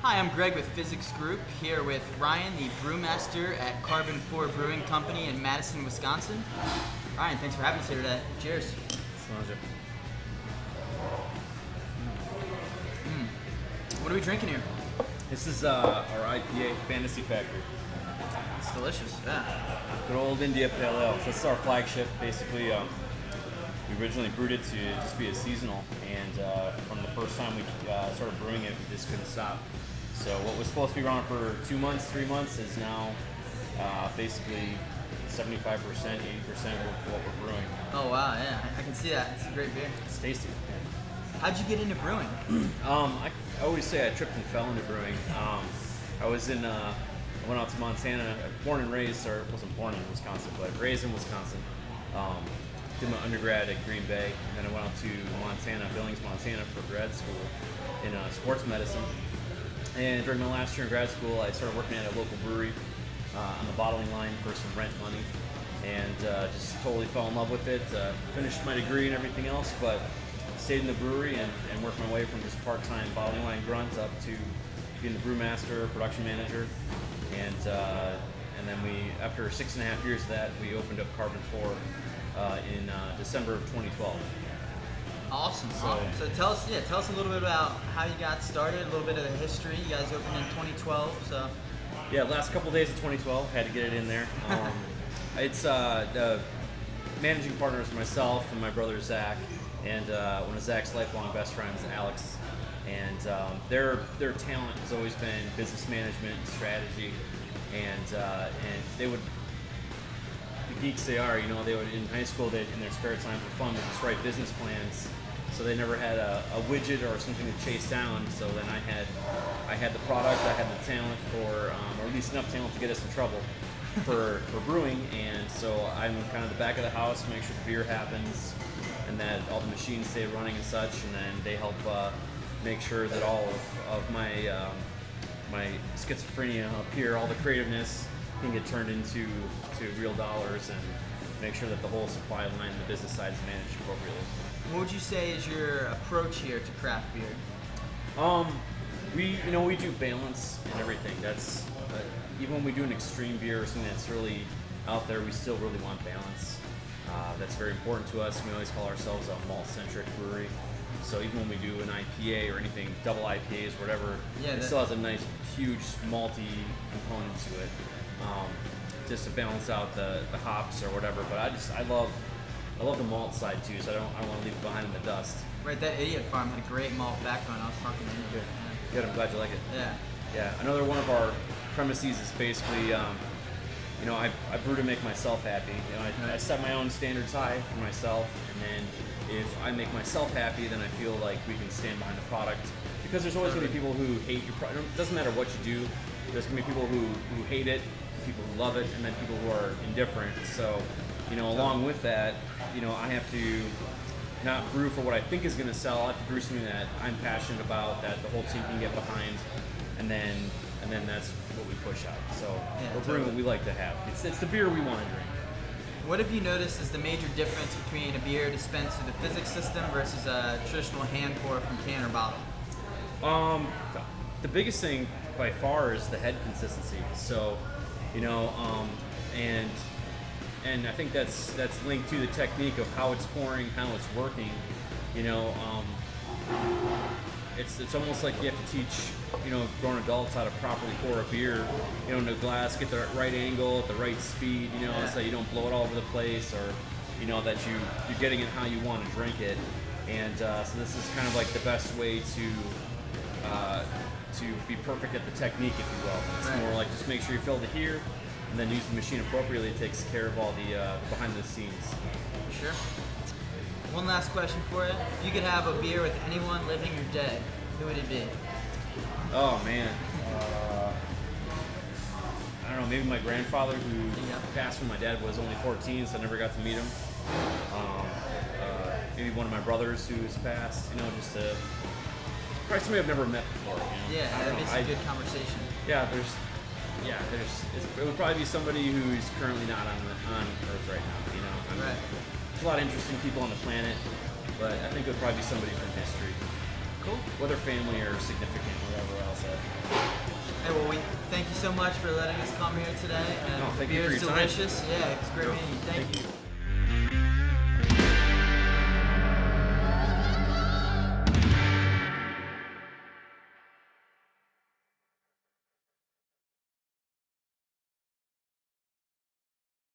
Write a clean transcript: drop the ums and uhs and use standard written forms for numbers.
Hi, I'm Greg with Fizzics Group, here with Ryan, the brewmaster at Karben4 Brewing Company in Madison, Wisconsin. Ryan, thanks for having us here today. Cheers. What are we drinking here? This is our IPA, Fantasy Factory. It's delicious, yeah. Good old India Pale Ale. So this is our flagship. Basically, we originally brewed it to just be a seasonal, and from the first time we started brewing it, we just couldn't stop. So what was supposed to be around for 2 months, 3 months is now basically 75%, 80% of what we're brewing. Oh wow, yeah, I can see that. It's a great beer. It's tasty. How'd you get into brewing? I always say I tripped and fell into brewing. I went out to Montana, born and raised, or wasn't born in Wisconsin, but raised in Wisconsin. Did my undergrad at Green Bay, and then I went out to Montana, Billings, Montana for grad school in sports medicine. And during my last year in grad school, I started working at a local brewery on the bottling line for some rent money, and just totally fell in love with it. Finished my degree and everything else, but stayed in the brewery and worked my way from just part-time bottling line grunt up to being the brewmaster, production manager, and then after 6.5 years of that, we opened up Karben4 in December of 2012. Awesome. So tell us a little bit about how you got started, a little bit of the history. You guys opened in 2012, so. Yeah, last couple days of 2012, had to get it in there. It's the managing partners myself and my brother Zach, and one of Zach's lifelong best friends, Alex. And their talent has always been business management, strategy, and they would, the geeks they are, they would in high school, in their spare time for fun, would just write business plans. So they never had a widget or something to chase down. So then I had the product, I had the talent or at least enough talent to get us in trouble for brewing. And so I'm kind of the back of the house, make sure the beer happens and that all the machines stay running and such. And then they help make sure that all of my my schizophrenia up here, all the creativeness can get turned into real dollars, and make sure that the whole supply line and the business side is managed appropriately. What would you say is your approach here to craft beer? We do balance and everything. That's even when we do an extreme beer or something that's really out there, we still really want balance. That's very important to us. We always call ourselves a malt-centric brewery. So even when we do an IPA or anything, double IPAs, whatever, it still has a nice, huge malty component to it, just to balance out the hops or whatever. But I love the malt side too, so I don't want to leave it behind in the dust. Right, that Idiot Farm had a great malt background. I was talking to you. Good. I'm glad you like it. Yeah. Another one of our premises is basically, I brew to make myself happy. I set my own standards high for myself, and then if I make myself happy, then I feel like we can stand behind the product. Because there's always going to be people who hate your product. It doesn't matter what you do. There's going to be people who hate it, people who love it, and then people who are indifferent. So, along with that, I have to not brew for what I think is going to sell. I have to brew something that I'm passionate about, that the whole team can get behind, and then that's what we push out. So we're brewing what we like to have. It's the beer we want to drink. What have you noticed is the major difference between a beer dispensed through the Fizzics system versus a traditional hand pour from can or bottle? The biggest thing by far is the head consistency. So, and I think that's linked to the technique of how it's pouring, how it's working. It's almost like you have to teach, grown adults how to properly pour a beer, in a glass, get the right angle, at the right speed, so you don't blow it all over the place, or, that you're getting it how you want to drink it. And so this is kind of like the best way to be perfect at the technique, if you will. It's more like just make sure you fill it here, and then use the machine appropriately. It takes care of all the behind the scenes. Sure. One last question for you. If you could have a beer with anyone living or dead, who would it be? Oh man. I don't know, maybe my grandfather, who passed when my dad was only 14, so I never got to meet him. Maybe one of my brothers who has passed, probably somebody I've never met before. Yeah, that makes a good conversation. It would probably be somebody who's currently not on Earth right now. There's a lot of interesting people on the planet, but I think it would probably be somebody from history. Cool. Whether family or significant, wherever else. Hey, well, we thank you so much for letting us come here today. And No, the thank you beer for is your time. delicious. Yeah, it's great meeting you. Thank you.